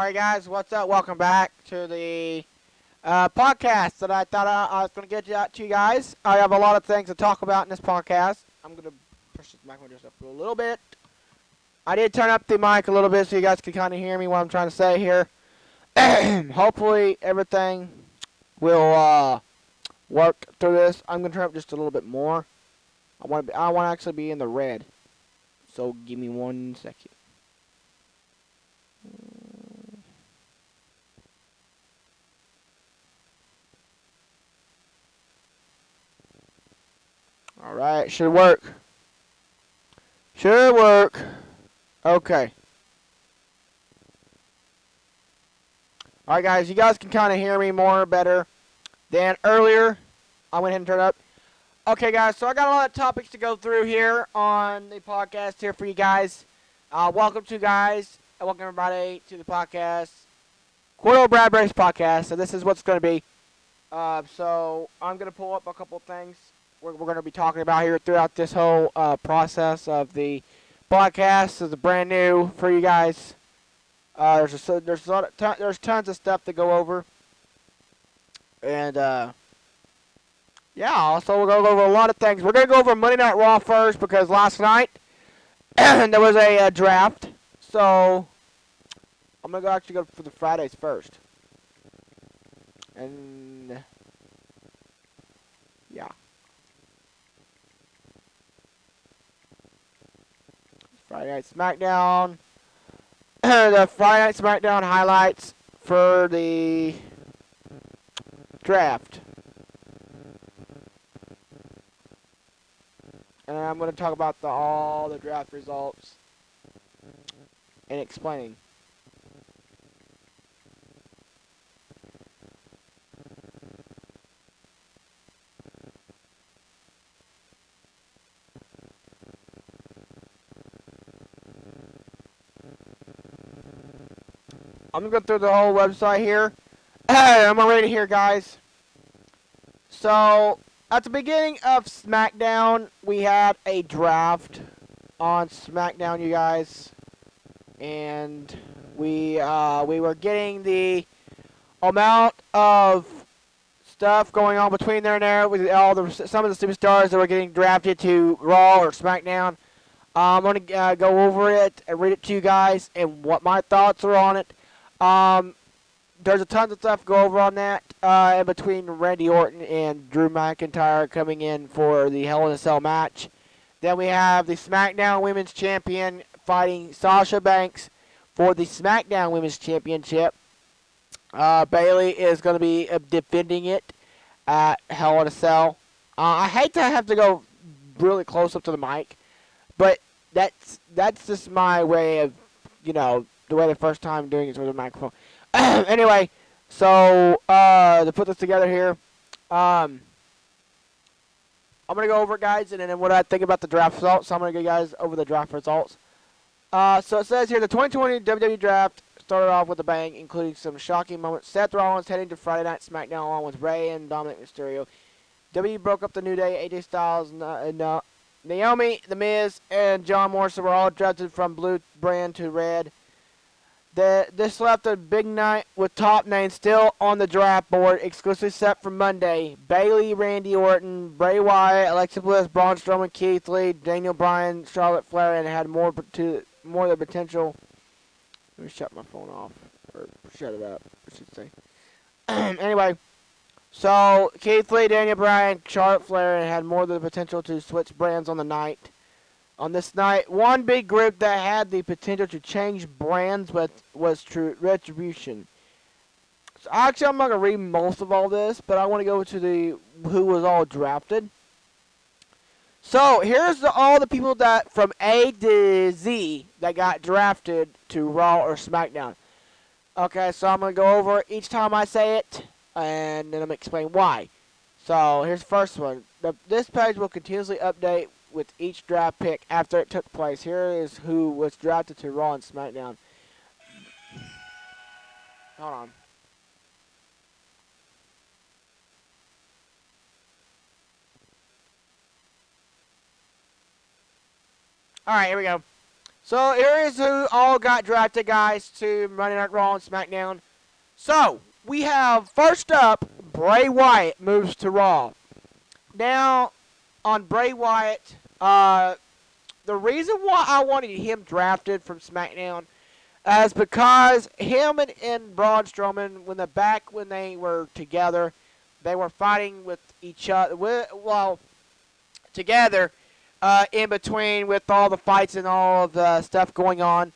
Alright guys, what's up? Welcome back to the podcast that I thought I was going to get out to you guys. I have a lot of things to talk about in this podcast. I'm going to push this mic just up a little bit. I did turn up the mic a little bit so you guys can kind of hear me what I'm trying to say here. Hopefully everything will work through this. I'm going to turn up just a little bit more. I want to actually be in the red. So give me 1 second. Alright, should work. Should work. Okay. Alright guys, you guys can kind of hear me more better than earlier. I went ahead and turned up. Okay guys, so I got a lot of topics to go through here on the podcast here for you guys. Welcome everybody to the podcast. Cordells Bradbury's podcast. So this is what's going to be. So I'm going to pull up a couple things we're going to be talking about here throughout this whole process of the podcast. It's brand new for you guys. There's tons of stuff to go over, and yeah. Also, we're going to go over a lot of things. We're going to go over Monday Night Raw first because last night there was a draft. So I'm going to actually go for the Fridays first, and yeah. Friday Night SmackDown. The Friday Night SmackDown highlights for the draft. And I'm going to talk about all the draft results and explain. I'm going to go through the whole website here. I'm already here, guys. So, at the beginning of SmackDown, we had a draft on SmackDown, you guys. And we were getting the amount of stuff going on between there and there with some of the superstars that were getting drafted to Raw or SmackDown. I'm going to go over it and read it to you guys and what my thoughts are on it. There's a ton of stuff to go over on that in between Randy Orton and Drew McIntyre coming in for the Hell in a Cell match. Then we have the SmackDown Women's Champion fighting Sasha Banks for the SmackDown Women's Championship. Bayley is going to be defending it at Hell in a Cell. I hate to have to go really close up to the mic, but that's just my way of, the way the first time doing it with a microphone. Anyway, so to put this together here, I'm going to go over it, guys, and then what I think about the draft results. So I'm going to go guys over the draft results. So it says here, the 2020 WWE Draft started off with a bang, including some shocking moments. Seth Rollins heading to Friday Night SmackDown along with Rey and Dominic Mysterio. WWE broke up the New Day, AJ Styles, Naomi, The Miz, and John Morrison were all drafted from blue brand to red. This left a big night with top names still on the draft board, exclusively set for Monday. Bayley, Randy Orton, Bray Wyatt, Alexa Bliss, Braun Strowman, Keith Lee, Daniel Bryan, Charlotte Flair, and had more of the potential. Let me shut my phone off, or shut it up, I should say. Anyway, so Keith Lee, Daniel Bryan, Charlotte Flair, and had more of the potential to switch brands on the night. On this night, one big group that had the potential to change brands was True Retribution. So actually, I'm not going to read most of all this, but I want to go to who was all drafted. So here's all the people that from A to Z that got drafted to Raw or SmackDown. Okay, so I'm going to go over each time I say it, and then I'm going to explain why. So here's the first one. This page will continuously update with each draft pick after it took place. Here is who was drafted to Raw and SmackDown. Hold on. Alright, here we go. So here is who all got drafted, guys, to Monday Night Raw and SmackDown. So we have first up, Bray Wyatt moves to Raw. Now, on Bray Wyatt, the reason why I wanted him drafted from SmackDown is because him and Braun Strowman, when they were together, they were fighting with each other. Well, together, in between with all the fights and all of the stuff going on.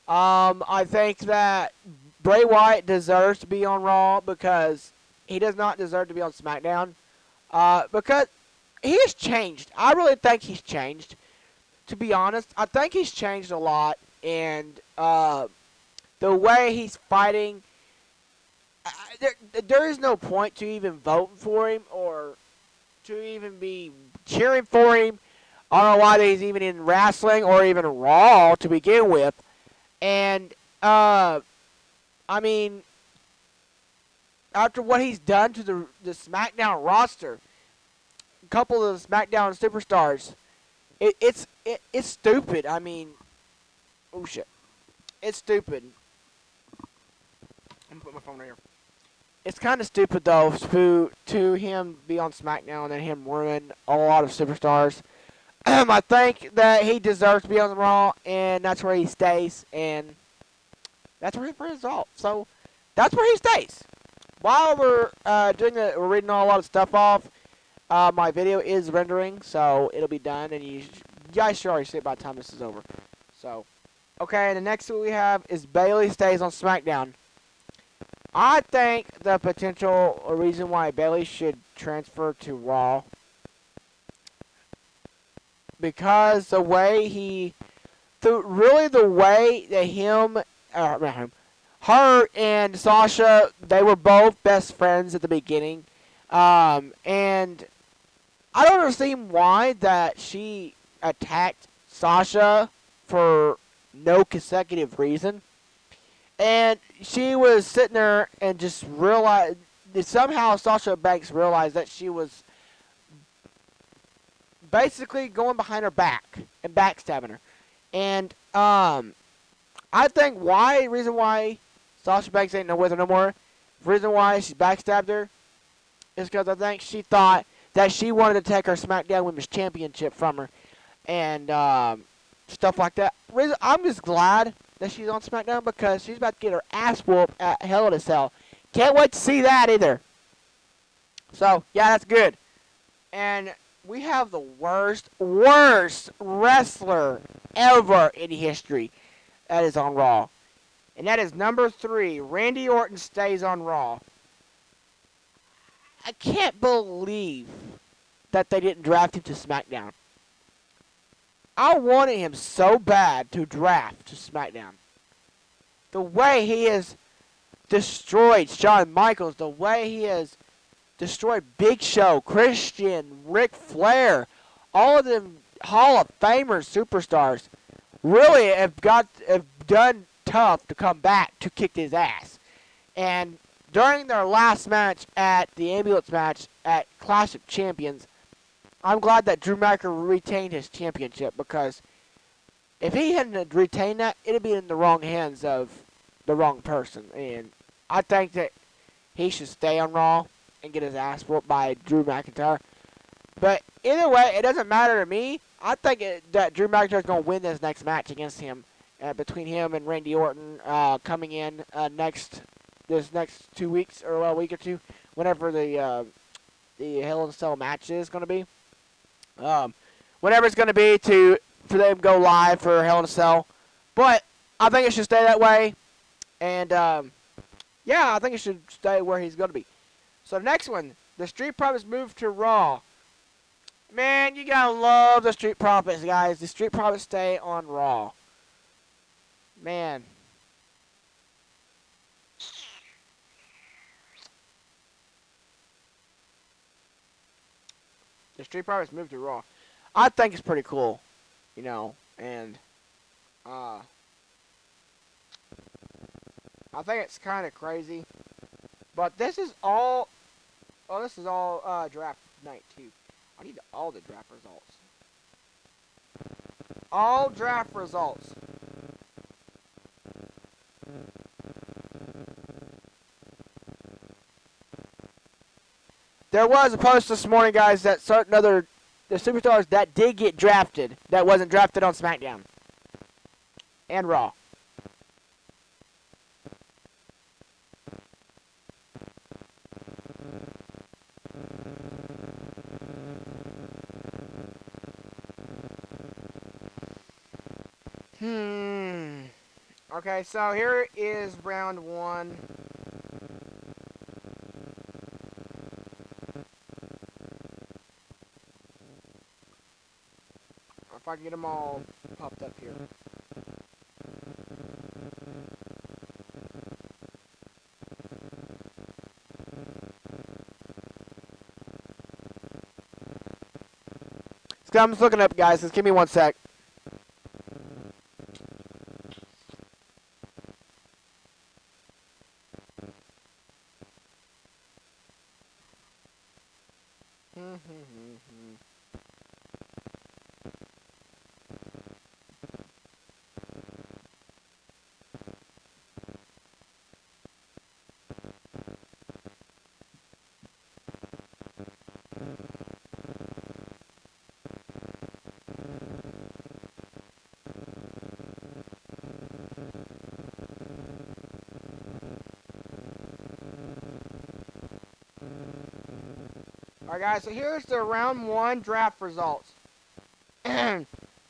I think that Bray Wyatt deserves to be on Raw because he does not deserve to be on SmackDown. Because he has changed. I really think he's changed. To be honest, I think he's changed a lot, and the way he's fighting, there is no point to even voting for him or to even be cheering for him. I don't know why he's even in wrestling or even Raw to begin with. And, I mean, after what he's done to the SmackDown roster, a couple of the SmackDown superstars, it's stupid. I mean, oh shit, it's stupid. I'm gonna put my phone right here. It's kind of stupid though to him be on SmackDown and then him ruin a lot of superstars. I think that he deserves to be on the Raw, and that's where he stays, and that's where he brings off. So that's where he stays. While we're we're reading a lot of stuff off. My video is rendering, so it'll be done, and you guys should already see it by the time this is over. So, okay, the next one we have is Bayley stays on SmackDown. I think the potential reason why Bayley should transfer to Raw, because the way the way that her and Sasha, they were both best friends at the beginning, and I don't understand why that she attacked Sasha for no consecutive reason. And she was sitting there and just realized, somehow Sasha Banks realized that she was basically going behind her back and backstabbing her. And I think reason why Sasha Banks ain't with her no more, the reason why she backstabbed her is because I think she thought that she wanted to take her SmackDown Women's Championship from her and stuff like that. I'm just glad that she's on SmackDown because she's about to get her ass whooped at Hell in a Cell. Can't wait to see that either. So, yeah, that's good. And we have the worst wrestler ever in history that is on Raw. And that is number 3. Randy Orton stays on Raw. I can't believe that they didn't draft him to SmackDown. I wanted him so bad to draft to SmackDown. The way he has destroyed Shawn Michaels, the way he has destroyed Big Show, Christian, Ric Flair, all of them Hall of Famers, superstars, really have done tough to come back to kick his ass. And during their last match at the ambulance match at Clash of Champions, I'm glad that Drew McIntyre retained his championship, because if he hadn't retained that, it'd be in the wrong hands of the wrong person. And I think that he should stay on Raw and get his ass whooped by Drew McIntyre. But either way, it doesn't matter to me. I think that Drew McIntyre is going to win this next match against him, between him and Randy Orton, coming in this next 2 weeks, or a week or two, whenever the Hell in a Cell match is going to be. Whenever it's going to be for them to go live for Hell in a Cell. But I think it should stay that way. And, yeah, I think it should stay where he's going to be. So the next one, the Street Profits move to Raw. Man, you got to love the Street Profits, guys. The Street Profits stay on Raw. Man. The Street Profits moved to Raw. I think it's pretty cool, and I think it's kind of crazy. But this is all draft night too. I need all the draft results. All draft results. there was a post this morning, guys, that certain other the superstars that did get drafted that wasn't drafted on SmackDown and Raw. Okay, so here is round one. If I can get them all popped up here. I'm just looking up, guys. Just give me 1 sec. Alright, guys, so here's the round one draft results.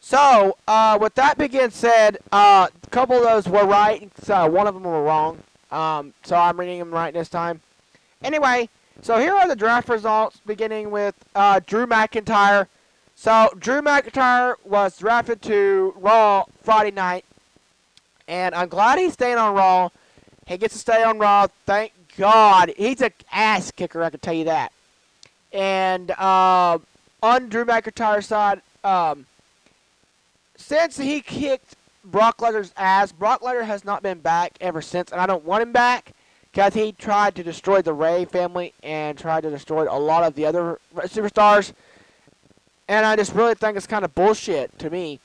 So, with that being said, a couple of those were right, so one of them were wrong. So I'm reading them right this time. Anyway, so here are the draft results, beginning with Drew McIntyre. So, Drew McIntyre was drafted to Raw Friday night, and I'm glad he's staying on Raw. He gets to stay on Raw, thank God. He's an ass kicker, I can tell you that. And on Drew McIntyre's side, since he kicked Brock Lesnar's ass, Brock Lesnar has not been back ever since, and I don't want him back because he tried to destroy the Ray family and tried to destroy a lot of the other superstars. And I just really think it's kind of bullshit to me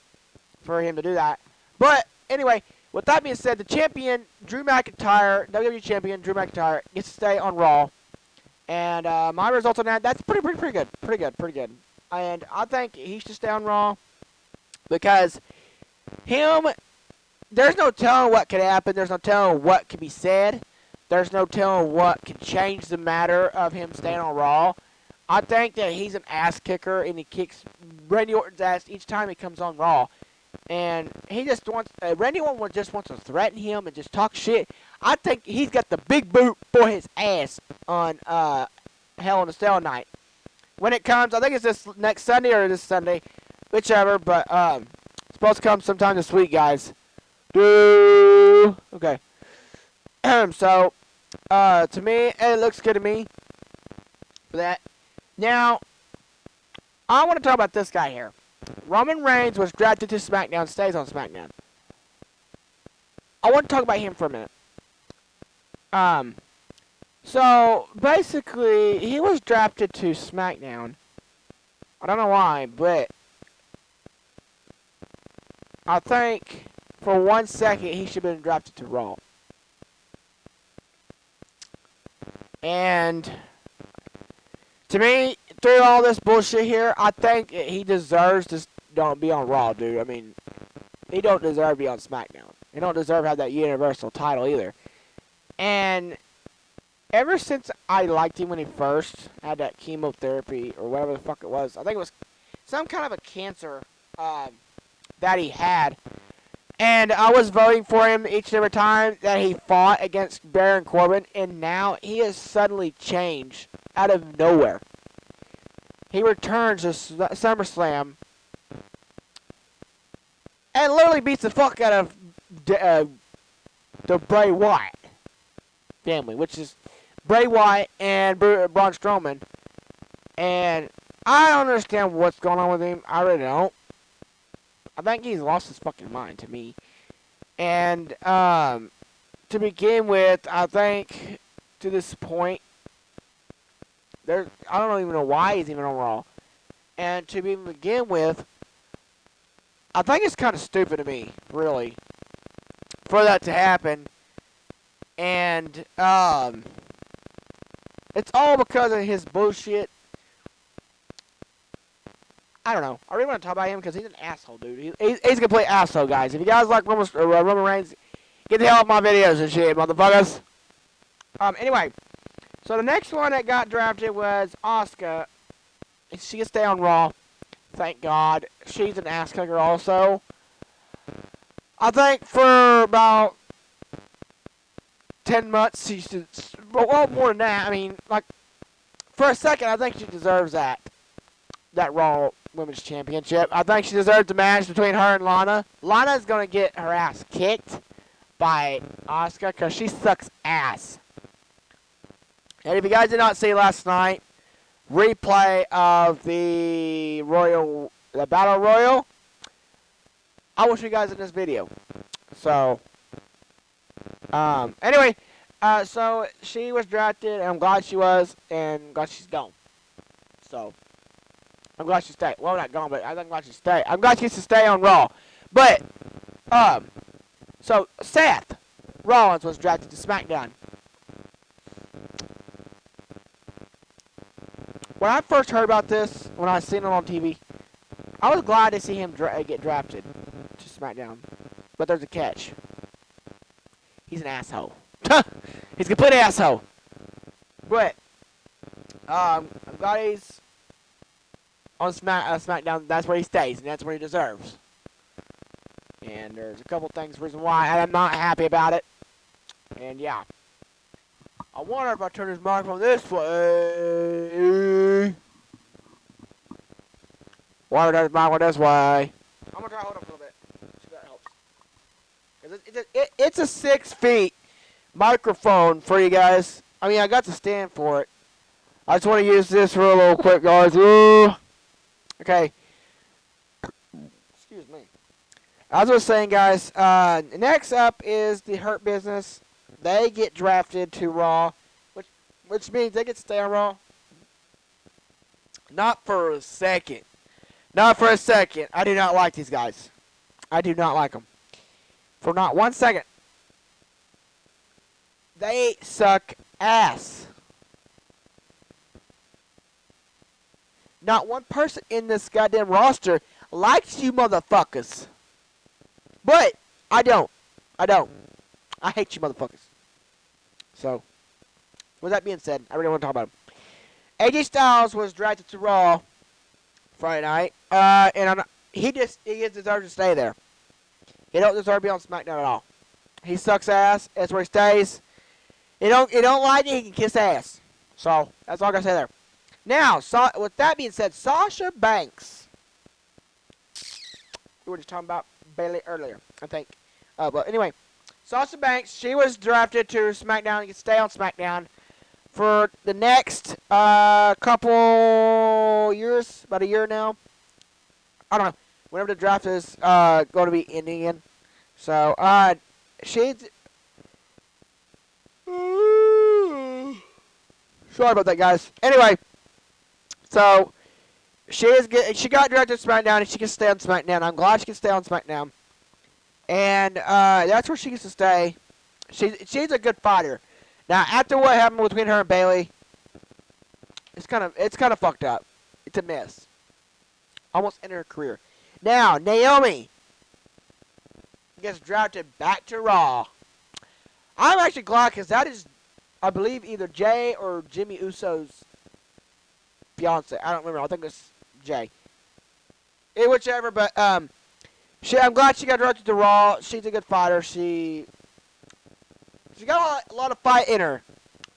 for him to do that. But anyway, with that being said, the champion, Drew McIntyre, WWE champion Drew McIntyre, gets to stay on Raw. And my results on that, that's pretty good. Pretty good. And I think he should stay on Raw because there's no telling what could happen. There's no telling what could be said. There's no telling what could change the matter of him staying on Raw. I think that he's an ass kicker, and he kicks Randy Orton's ass each time he comes on Raw. And he just wants, Randy Orton just wants to threaten him and just talk shit. I think he's got the big boot for his ass on Hell in a Cell night. When it comes, I think it's this next Sunday or this Sunday, whichever, but it's supposed to come sometime this week, guys. Okay. So, to me, it looks good to me for that. Now, I want to talk about this guy here. Roman Reigns was drafted to SmackDown, stays on SmackDown. I want to talk about him for a minute. So, basically, he was drafted to SmackDown. I don't know why, but I think for 1 second he should have been drafted to Raw. And to me, through all this bullshit here, I think he deserves to don't be on Raw, dude. I mean, he don't deserve to be on SmackDown. He don't deserve to have that Universal title either. And ever since I liked him when he first had that chemotherapy or whatever the fuck it was, I think it was some kind of a cancer that he had. And I was voting for him each and every time that he fought against Baron Corbin, and now he has suddenly changed out of nowhere. He returns to SummerSlam and literally beats the fuck out of the Bray Wyatt family, which is Bray Wyatt and Braun Strowman. And I don't understand what's going on with him. I really don't. I think he's lost his fucking mind to me. And to begin with, I think to this point, I don't even know why he's even on Raw. And to begin with, I think it's kind of stupid to me, really, for that to happen. And It's all because of his bullshit. I don't know. I really want to talk about him because he's an asshole, dude. He's a complete asshole, guys. If you guys like Roman Reigns, get the hell off my videos and shit, motherfuckers. Anyway, so the next one that got drafted was Asuka. She can stay on Raw. Thank God. She's an ass kicker also. I think for about 10 months, she should, well, more than that. I mean, like, for a second, I think she deserves that Raw Women's Championship. I think she deserves the match between her and Lana. Lana's going to get her ass kicked by Asuka because she sucks ass. And if you guys did not see last night, replay of the Battle Royal, I will show you guys in this video. So, anyway, so she was drafted, and I'm glad she was, and glad she's gone. So, I'm glad she stayed. Well, not gone, but I'm glad she stayed. I'm glad she gets to stay on Raw. But, so Seth Rollins was drafted to SmackDown. When I first heard about this, when I seen it on TV, I was glad to see him get drafted to SmackDown. But there's a catch. He's an asshole. He's a complete asshole. But, I'm glad he's on SmackDown. That's where he stays, and that's where he deserves. And there's a couple things, reason why I'm not happy about it. And yeah. I wonder if I turn his microphone this way. Why does his microphone this way? I'm gonna try to hold up a little bit. See if that helps. Cause it's a 6 feet microphone for you guys. I mean, I got the stand for it. I just want to use this real little quick, guys. Ooh. Okay. Excuse me. As I was saying, guys, next up is the Hurt Business. They get drafted to Raw, which means they get to stay on Raw. Not for a second. Not for a second. I do not like these guys. I do not like them. For not 1 second. They suck ass. Not one person in this goddamn roster likes you motherfuckers. But, I don't. I hate you motherfuckers. So, with that being said, I really want to talk about him. AJ Styles was drafted to Raw Friday night, and he deserves to stay there. He don't deserve to be on SmackDown at all. He sucks ass. That's where he stays. He don't like it. He can kiss ass. So that's all I gotta say there. Now, with that being said, Sasha Banks. We were just talking about Bayley earlier, I think. But anyway. Sasha Banks, she was drafted to SmackDown. You can stay on SmackDown for the next couple years, about a year now. I don't know. Whenever the draft is going to be ending in. So, she's... Sorry about that, guys. Anyway, so she got drafted to SmackDown, and she can stay on SmackDown. I'm glad she can stay on SmackDown. And that's where she gets to stay. She's a good fighter. Now, after what happened between her and Bayley, it's kind of fucked up. It's a mess. Almost ended her career. Now, Naomi gets drafted back to Raw. I'm actually glad because that is, I believe, either Jay or Jimmy Uso's fiance. I don't remember. I think it's Jay. Whichever, but I'm glad she got drafted to Raw. She's a good fighter. She got a lot of fight in her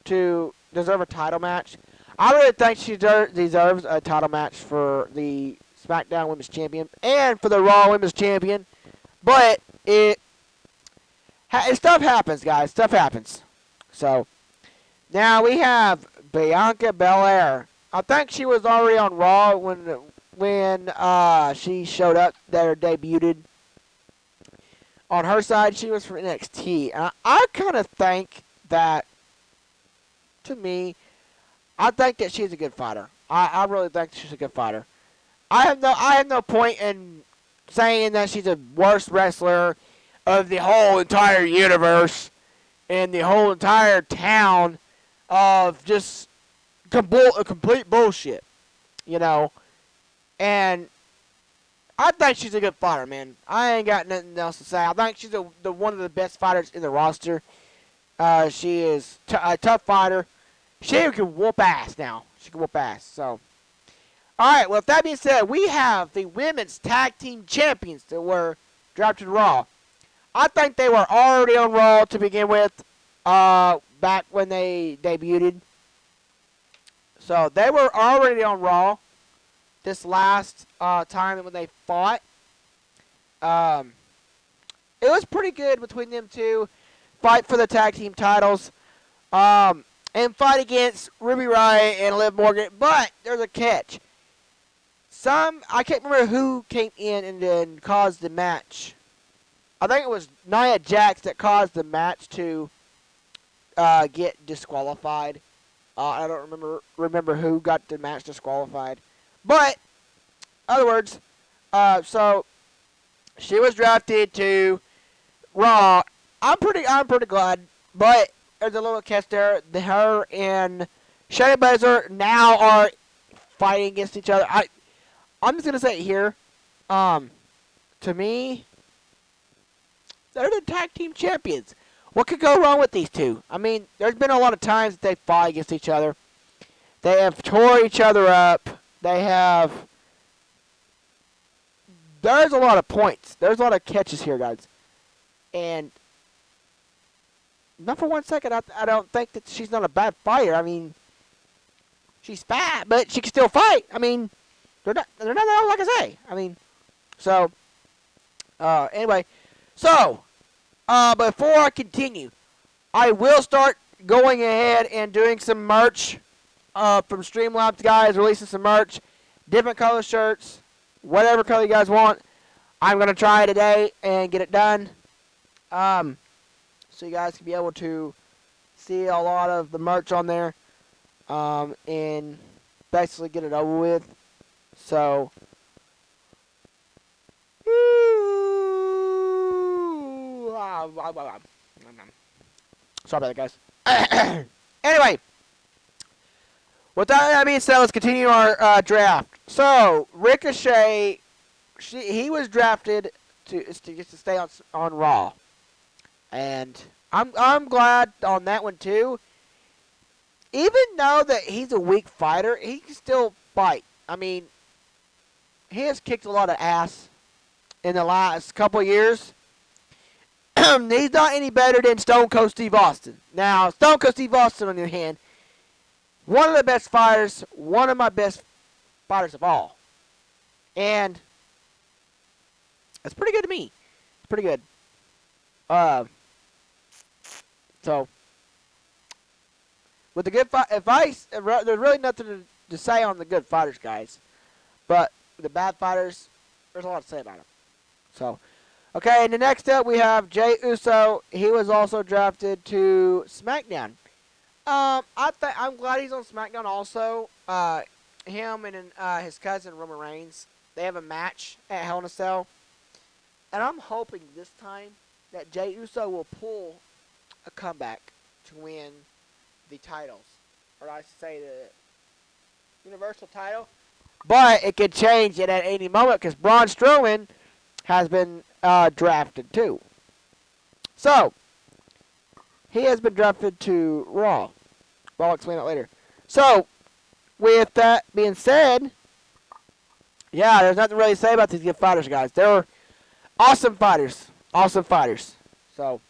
to deserve a title match. I really think she deserves a title match for the SmackDown Women's Champion and for the Raw Women's Champion. But stuff happens, guys. Stuff happens. So, now we have Bianca Belair. I think she was already on Raw when she showed up there, debuted. On her side, she was from NXT. And I kind of think that, to me, I think that she's a good fighter. I really think she's a good fighter. I have no point in saying that she's the worst wrestler of the whole entire universe and the whole entire town of just complete bullshit, you know. And I think she's a good fighter, man. I ain't got nothing else to say. I think she's the one of the best fighters in the roster. She is a tough fighter. She can whoop ass now. She can whoop ass. So, all right. Well, with that being said, we have the women's tag team champions that were drafted Raw. I think they were already on Raw to begin with, back when they debuted. So they were already on Raw this last time when they fought. It was pretty good between them two. Fight for the tag team titles. And fight against Ruby Riott and Liv Morgan. But there's a catch. I can't remember who came in and then caused the match. I think it was Nia Jax that caused the match to get disqualified. I don't remember who got the match disqualified. But, in other words, so she was drafted to Raw. I'm pretty glad, but there's a little catch there. Her and Shayna Baszler now are fighting against each other. I'm just gonna say it here. To me, they're the tag team champions. What could go wrong with these two? I mean, there's been a lot of times that they fought against each other. They have tore each other up. There's a lot of points. There's a lot of catches here, guys. And not for 1 second, I don't think that she's not a bad fighter. I mean, she's fat, but she can still fight. I mean, they're not like I say. I mean, so, anyway. So, before I continue, I will start going ahead and doing some merch from Streamlabs, guys, releasing some merch, different color shirts, whatever color you guys want. I'm going to try today and get it done. So you guys can be able to see a lot of the merch on there and basically get it over with. So, sorry about that, guys. Anyway, with that being said, let's continue our draft. So, Ricochet, he was drafted to stay on Raw. And I'm glad on that one too. Even though that he's a weak fighter, he can still fight. I mean, he has kicked a lot of ass in the last couple of years. He's not any better than Stone Cold Steve Austin. Now, Stone Cold Steve Austin, on the other hand, one of the best fighters, one of my best fighters of all. And that's pretty good to me. It's pretty good. So, with the good advice, there's really nothing to say on the good fighters, guys. But the bad fighters, there's a lot to say about them. So, okay, and the next up we have Jey Uso. He was also drafted to SmackDown. I'm glad he's on SmackDown also. Him and his cousin Roman Reigns, they have a match at Hell in a Cell. And I'm hoping this time that Jey Uso will pull a comeback to win the titles. Or I should say the Universal title. But it could change it at any moment because Braun Strowman has been drafted too. So, he has been drafted to Raw. I'll explain that later. So, with that being said, yeah, there's nothing really to say about these good fighters, guys. They're awesome fighters. Awesome fighters. So,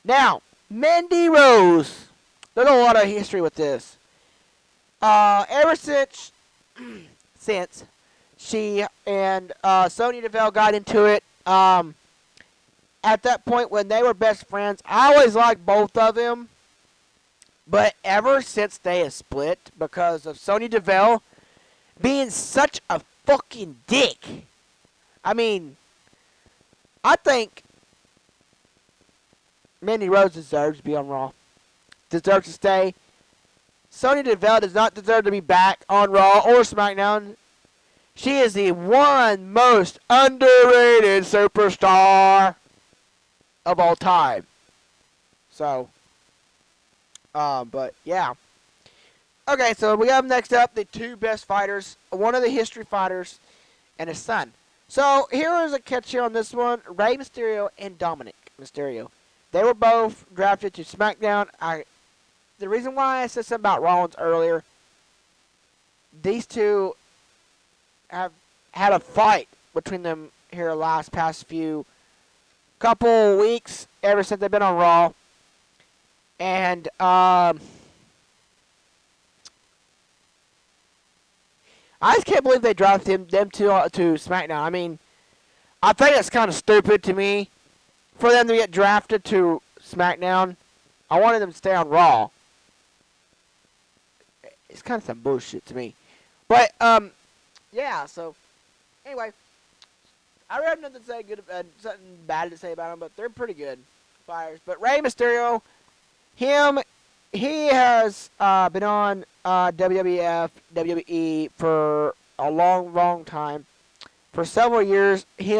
now, Mandy Rose. There's a lot of history with this. Ever since she and Sonya Deville got into it, at that point when they were best friends, I always liked both of them. But ever since they have split because of Sonya Deville being such a fucking dick. I mean, I think Mandy Rose deserves to be on Raw. Deserves to stay. Sonya Deville does not deserve to be back on Raw or SmackDown. She is the one most underrated superstar of all time. So, but yeah. Okay, so we have next up the two best fighters, one of the history fighters, and his son. So here is a catch here on this one: Rey Mysterio and Dominic Mysterio. They were both drafted to SmackDown. The reason why I said something about Rollins earlier, these two have had a fight between them here the last past few couple weeks ever since they've been on Raw, and I just can't believe they drafted them to SmackDown. I mean, I think it's kind of stupid to me for them to get drafted to SmackDown. I wanted them to stay on Raw. It's kind of some bullshit to me. But yeah. So anyway, I don't have nothing to say good, something bad to say about them, but they're pretty good fighters. But Rey Mysterio, he has been on WWF, WWE for a long, long time. For several years, he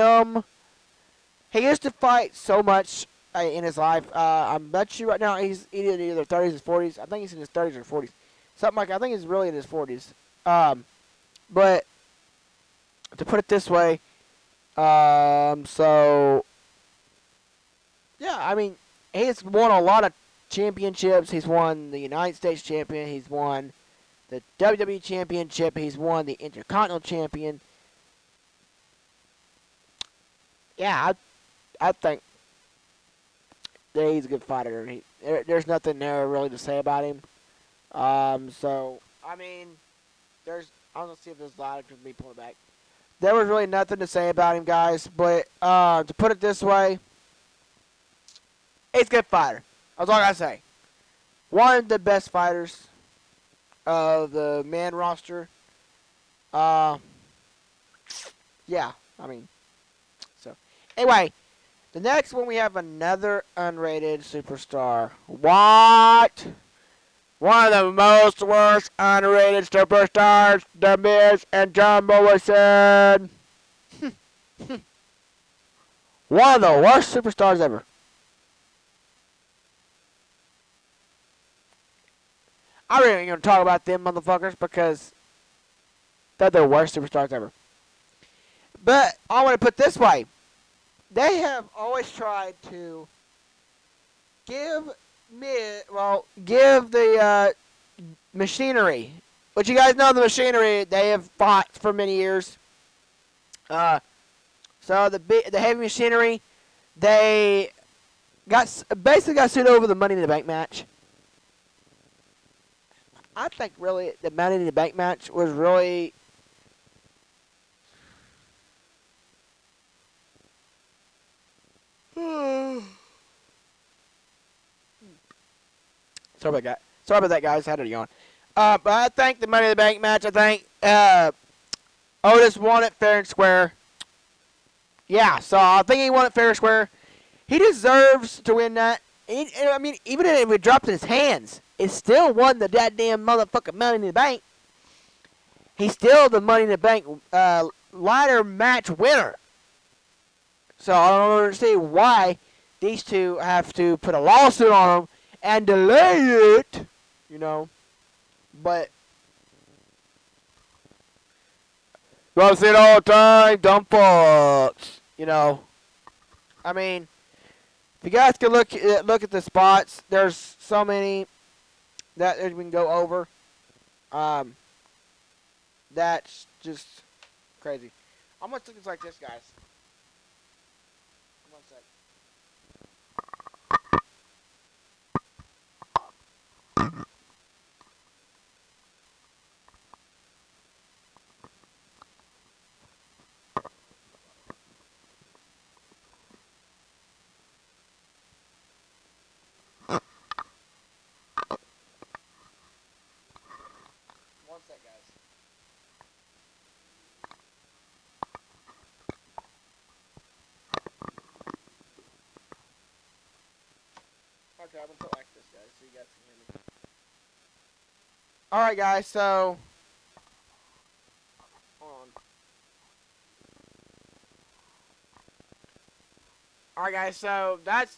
used to fight so much in his life. I'm not sure right now. He's in either 30s or 40s. I think he's in his 30s or 40s. Something like I think he's really in his 40s. But to put it this way, so yeah, I mean, he's won a lot of championships. He's won the United States champion. He's won the WWE championship. He's won the Intercontinental champion. Yeah, I think that he's a good fighter. There's nothing there really to say about him. So I mean, I'm gonna see if there's a lot of me pulling back. There was really nothing to say about him, guys. But to put it this way, he's a good fighter. That's all I gotta say. One of the best fighters of the man roster. Yeah, I mean, so anyway, the next one we have another unrated superstar. What? One of the most worst underrated superstars, The Miz and John Morrison. One of the worst superstars ever. I really ain't gonna talk about them motherfuckers because they're the worst superstars ever. But I want to put it this way: they have always tried to give the machinery. But you guys know the machinery. They have fought for many years. So the heavy machinery, they basically got sued over the Money in the Bank match. I think really the Money in the Bank match was really sorry about that, guys. I had to yawn. But I think the Money in the Bank match. I think Otis won it fair and square. Yeah, so I think he won it fair and square. He deserves to win that. I mean, even if it dropped in his hands, it still won the goddamn motherfucking Money in the Bank. He's still the Money in the Bank ladder match winner. So I don't understand why these two have to put a lawsuit on him and delay it, you know. But you I see it all the time, dumb fucks, you know. I mean, if you guys can look at the spots, there's so many that we can go over. That's just crazy. I'm gonna take this like this, guys. One sec. One sec, guys. Okay, I'm gonna put it like this, guys, so you guys can hear me. All right, guys. So, hold on. All right, guys. So that's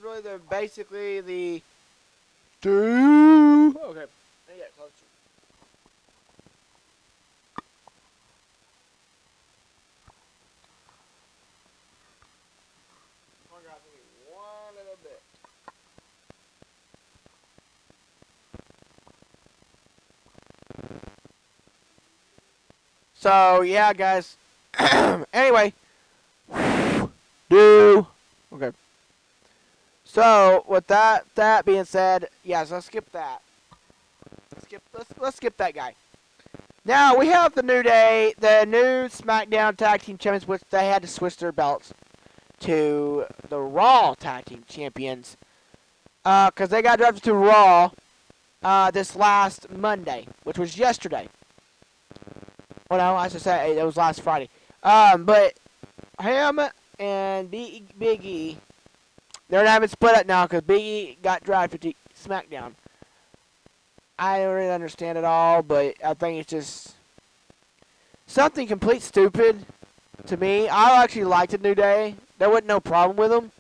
really basically the two. Okay. Let me get closer. So yeah, guys. Anyway, do okay. So with that being said, yes, let's skip that. Let's skip that guy. Now we have the New Day, the new SmackDown Tag Team Champions, which they had to switch their belts to the Raw Tag Team Champions, because they got drafted to Raw this last Monday, which was yesterday. Well, no, I should say it was last Friday. But him and Big E, they're having split up now because Big E got drafted to SmackDown. I don't really understand it all, but I think it's just something complete stupid to me. I actually liked the New Day. There wasn't no problem with them.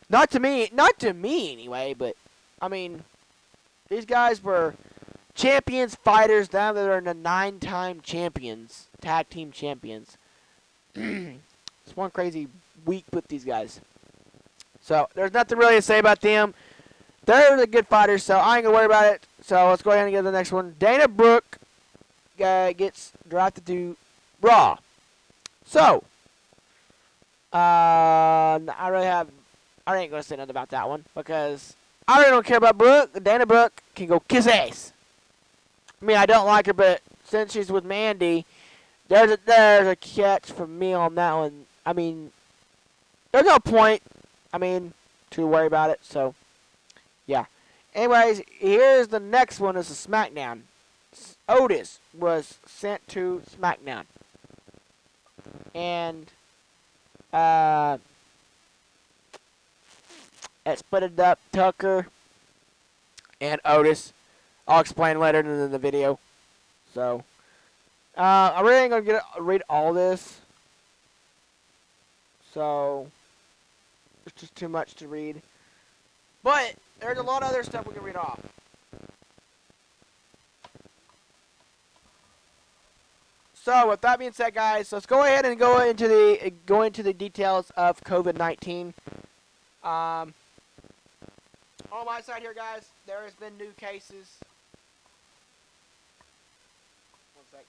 Not to me anyway, but I mean, these guys were champions, fighters. Now they're the 9-time champions, tag team champions. It's one crazy week with these guys. So there's nothing really to say about them. They're the good fighters, so I ain't gonna worry about it. So let's go ahead and get to the next one. Dana Brooke gets drafted to Raw. So I ain't gonna say nothing about that one because I really don't care about Brooke. Dana Brooke can go kiss ass. I mean, I don't like her, but since she's with Mandy, there's a catch from me on that one. I mean, there's no point, to worry about it. So, yeah. Anyways, here's the next one. Is a SmackDown. Otis was sent to SmackDown, and it split it up. Tucker and Otis. I'll explain later in the video. So, I really ain't gonna read all this. So, it's just too much to read. But there's a lot of other stuff we can read off. So, with that being said, guys, let's go ahead and go into the details of COVID-19. On my side here, guys, there has been new cases. One sec.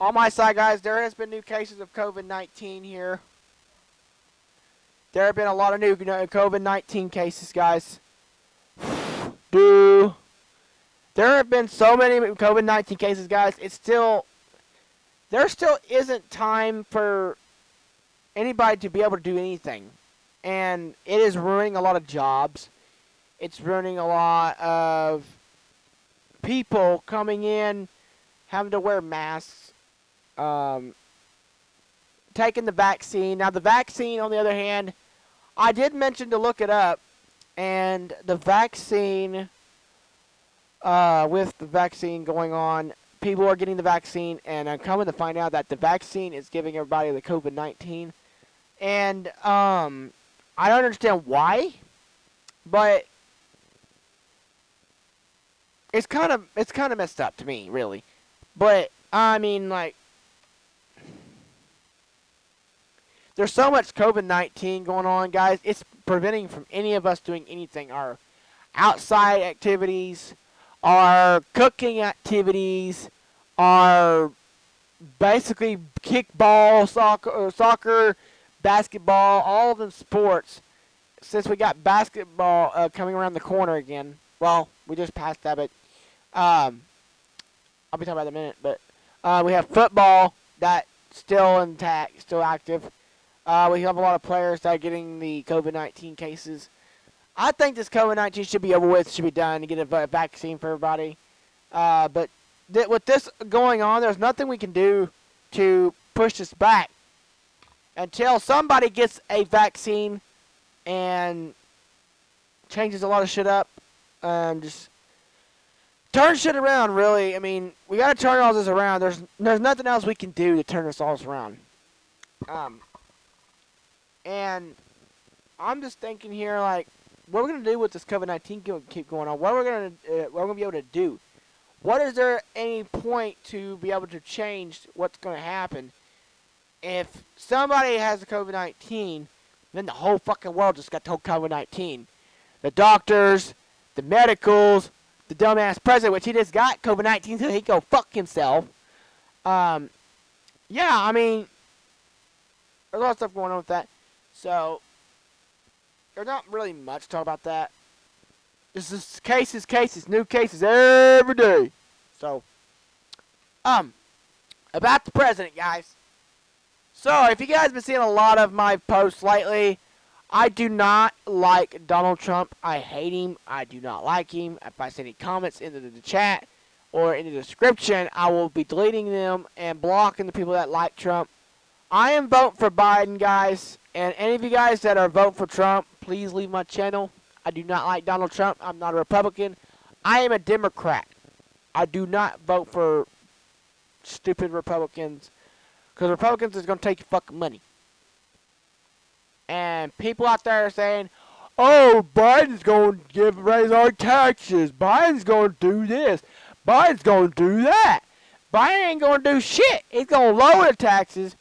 On my side, guys, there has been new cases of COVID-19 here. There have been a lot of new COVID-19 cases, guys. There have been so many COVID-19 cases, guys. There still isn't time for anybody to be able to do anything. And it is ruining a lot of jobs. It's ruining a lot of people coming in, having to wear masks, taking the vaccine. Now, the vaccine, on the other hand, I did mention to look it up, and the vaccine, with the vaccine going on, people are getting the vaccine, and I'm coming to find out that the vaccine is giving everybody the COVID-19. And, I don't understand why, but it's kind of messed up to me, really. But I mean, like, there's so much COVID-19 going on, guys. It's preventing from any of us doing anything. Our outside activities, our cooking activities, our basically kickball, soccer, basketball, all of them sports. Since we got basketball coming around the corner again. Well, we just passed that, but I'll be talking about that in a minute. But we have football that's still intact, still active. We have a lot of players that are getting the COVID-19 cases. I think this COVID-19 should be over with, should be done to get a vaccine for everybody. But with this going on, there's nothing we can do to push this back until somebody gets a vaccine and changes a lot of shit up. Just turn shit around, really. I mean, we got to turn all this around. There's nothing else we can do to turn this all around. And I'm just thinking here, like, what are we gonna do with this COVID-19 keep going on? What are we gonna be able to do? What is there any point to be able to change what's gonna happen? If somebody has the COVID-19, then the whole fucking world just got told COVID-19. The doctors, the medicals, the dumbass president, which he just got COVID-19, so he can go fuck himself. Yeah, I mean, there's a lot of stuff going on with that. So, there's not really much to talk about that. This is cases, new cases every day. So, about the president, guys. So, if you guys have been seeing a lot of my posts lately, I do not like Donald Trump. I hate him. I do not like him. If I see any comments into the chat or in the description, I will be deleting them and blocking the people that like Trump. I am voting for Biden, guys. And any of you guys that are voting for Trump, please leave my channel. I do not like Donald Trump. I'm not a Republican. I am a Democrat. I do not vote for stupid Republicans. Because Republicans is going to take your fucking money. And people out there are saying, oh, Biden's going to raise our taxes. Biden's going to do this. Biden's going to do that. Biden ain't going to do shit. He's going to lower the taxes.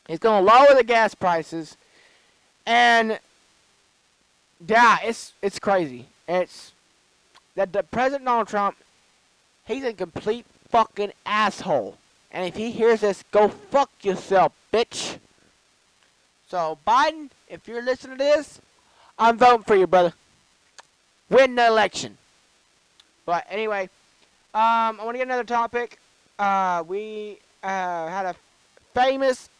He's going to lower the gas prices. And, yeah, it's crazy. It's that the President Donald Trump, he's a complete fucking asshole. And if he hears this, go fuck yourself, bitch. So, Biden, if you're listening to this, I'm voting for you, brother. Win the election. But anyway, I want to get another topic. We had a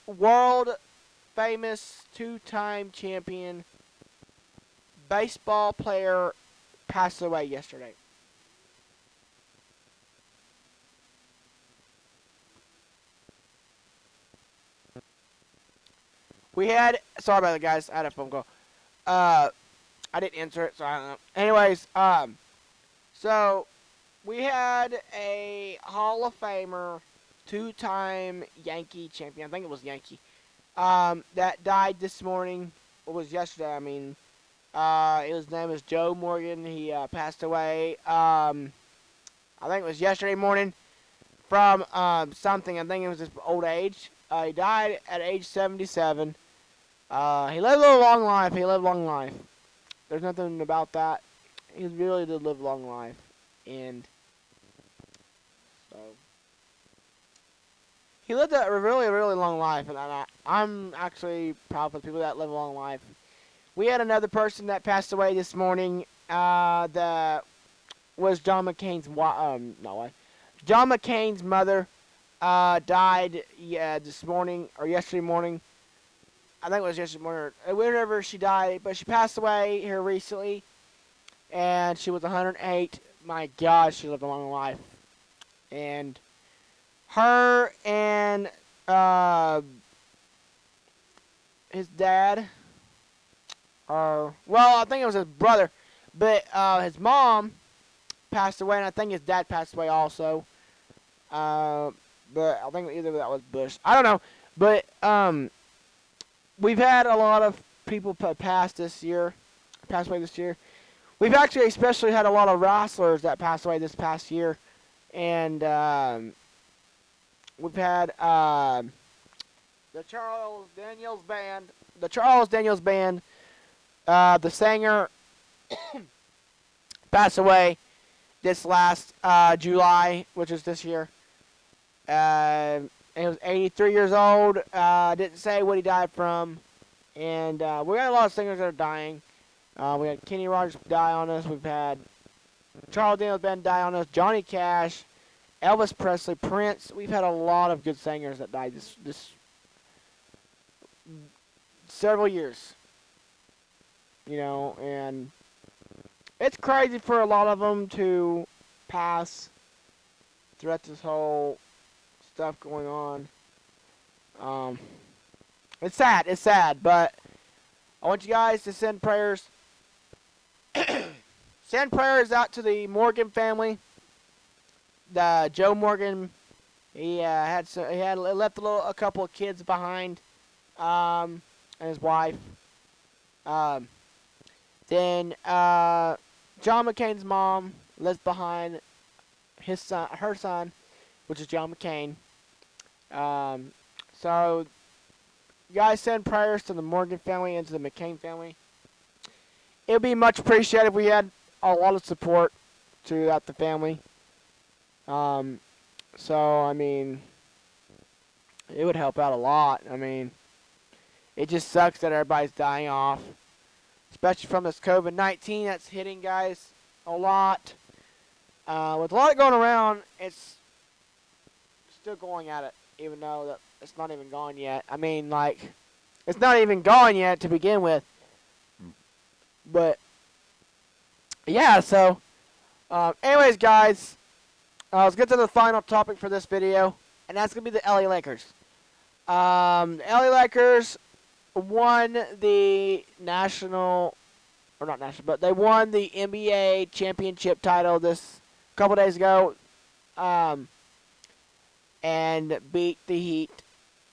world-famous two-time champion baseball player pass away yesterday. We had, sorry about that, guys. I had a phone call. I didn't answer it, so I don't know. Anyways, so we had a Hall of Famer, two-time Yankee champion. I think it was Yankee. That died this morning. It was yesterday. I mean, his name is Joe Morgan. He passed away. I think it was yesterday morning from something. I think it was his old age. He died at age 77. He lived a long life. There's nothing about that. He really did live a long life. And so he lived a really, really long life. And I'm actually proud of people that live a long life. We had another person that passed away this morning. That was John McCain's wife. John McCain's mother died this morning or yesterday morning. I think it was yesterday morning or whenever she died, but she passed away here recently, and she was 108. My God, she lived a long life. And her and his dad, well, I think it was his brother, but his mom passed away, and I think his dad passed away also. But I think either that was Bush. I don't know. But we've had a lot of people pass away this year. We've actually especially had a lot of wrestlers that passed away this past year. And we've had the Charles Daniels Band. The singer passed away this last July, which is this year. He was 83 years old. Didn't say what he died from. And we got a lot of singers that are dying. We had Kenny Rogers die on us. We've had Charles Daniels Band die on us. Johnny Cash, Elvis Presley, Prince. We've had a lot of good singers that died this several years. You know, and it's crazy for a lot of them to pass throughout this whole stuff going on. It's sad, but I want you guys to send prayers. Send prayers out to the Morgan family. The Joe Morgan, he had left a couple of kids behind, and his wife. Then John McCain's mom left behind her son, which is John McCain. So, you guys send prayers to the Morgan family and to the McCain family. It would be much appreciated if we had a lot of support to the family. So I mean, it would help out a lot. I mean, it just sucks that everybody's dying off, especially from this COVID-19 that's hitting guys a lot. With a lot going around, it's still going at it, even though that it's not even gone yet. I mean, like, it's not even gone yet to begin with. But yeah, so anyways, guys, let's get to the final topic for this video, and that's gonna be the LA Lakers. The LA Lakers won the they won the NBA championship title this couple days ago, and beat the Heat.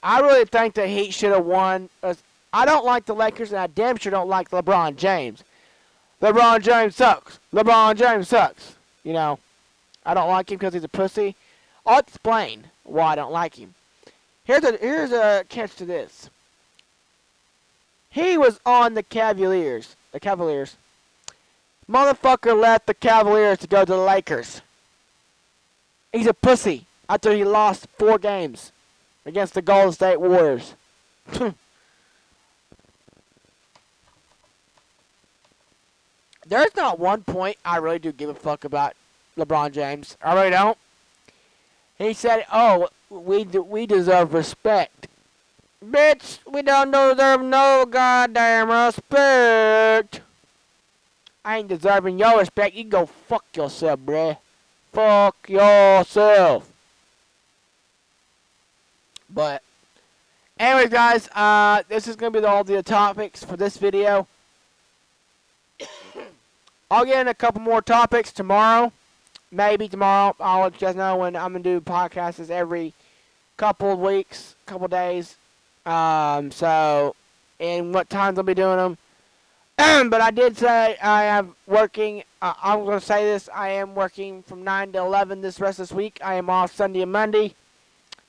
I really think the Heat should have won. I don't like the Lakers, and I damn sure don't like LeBron James. LeBron James sucks. LeBron James sucks. You know, I don't like him because he's a pussy. I'll explain why I don't like him. Here's a catch to this. He was on the Cavaliers. Motherfucker left the Cavaliers to go to the Lakers. He's a pussy after he lost 4 games against the Golden State Warriors. There's not one point I really do give a fuck about LeBron James. I really don't. He said, "Oh, we deserve respect." Bitch, we don't deserve no goddamn respect. I ain't deserving your respect. You can go fuck yourself, bruh. Fuck yourself. But, anyways, guys, this is going to be all the topics for this video. I'll get in a couple more topics tomorrow. Maybe tomorrow. I'll let you guys know when I'm going to do podcasts every couple of weeks, couple days. So, and what times I'll be doing them. But I did say I am working. I'm going to say this. I am working from 9 to 11 this rest of this week. I am off Sunday and Monday.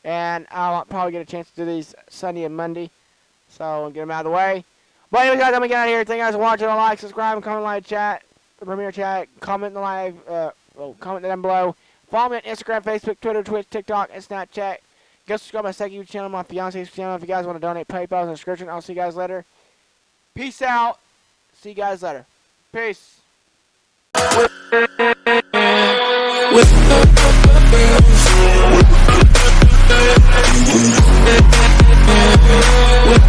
And I'll probably get a chance to do these Sunday and Monday. So, I'll get them out of the way. But anyway, guys, I'm going to get out of here. Thank you guys for watching. Like, subscribe, comment, like, chat. Premier chat. Comment in the live. Comment down below. Follow me on Instagram, Facebook, Twitter, Twitch, TikTok, and Snapchat. Go subscribe to my second YouTube channel, my fiance's channel. If you guys want to donate, PayPal and subscription. I'll see you guys later. Peace out. See you guys later. Peace. With